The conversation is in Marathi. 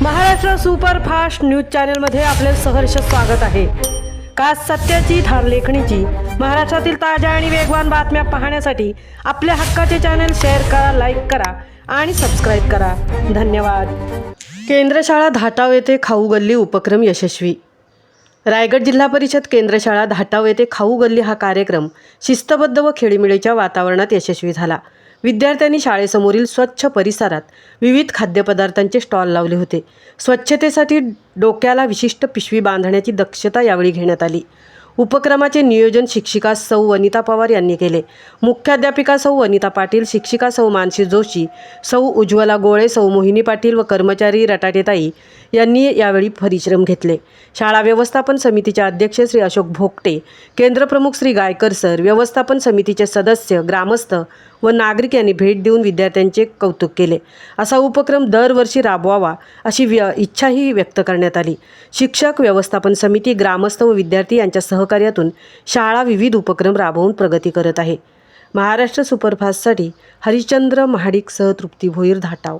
महाराष्ट्र सुपरफास्ट न्यूज चॅनलमध्ये आपले सहर्ष स्वागत आहे। खास सत्याची थार लेखणीची महाराष्ट्रातील ताज्या आणि वेगवान बातम्या पाहण्यासाठी आपल्या हक्काचे चॅनल शेअर करा, लाईक करा आणि सबस्क्राईब करा। धन्यवाद। केंद्रशाळा धाटाव येथे खाऊ गल्ली उपक्रम यशस्वी। रायगड जिल्हा परिषद केंद्रशाळा धाटाव येथे खाऊ गल्ली हा कार्यक्रम शिस्तबद्ध व खेळीमेळीच्या वातावरणात यशस्वी झाला। विद्यार्थ्यांनी शाळेसमोरील स्वच्छ परिसरात विविध खाद्यपदार्थांचे स्टॉल लावले होते। स्वच्छतेसाठी डोक्याला विशिष्ट पिशवी बांधण्याची दक्षता यावेळी घेण्यात आली। उपक्रमाचे नियोजन शिक्षिका सौ वनिता पवार यांनी केले। मुख्याध्यापिका सौ वनिता पाटील, शिक्षिका सौ मानसी जोशी, सौ उज्ज्वला गोळे, सौ मोहिनी पाटील व कर्मचारी रटाटेताई यांनी यावेळी परिश्रम घेतले। शाळा व्यवस्थापन समितीचे अध्यक्ष श्री अशोक भोगटे, केंद्रप्रमुख श्री गायकर सर, व्यवस्थापन समितीचे सदस्य, ग्रामस्थ व नागरिक यांनी भेट देऊन विद्यार्थ्यांचे कौतुक केले। असा उपक्रम दरवर्षी राबवावा अशी इच्छाही व्यक्त करण्यात आली। शिक्षक, व्यवस्थापन समिती, ग्रामस्थ व विद्यार्थी यांच्या सहकार्यातून शाळा विविध उपक्रम राबवून प्रगती करत आहे। महाराष्ट्र सुपरफास्टसाठी हरिश्चंद्र महाडिक सह तृप्ती भोईर, धाटाव।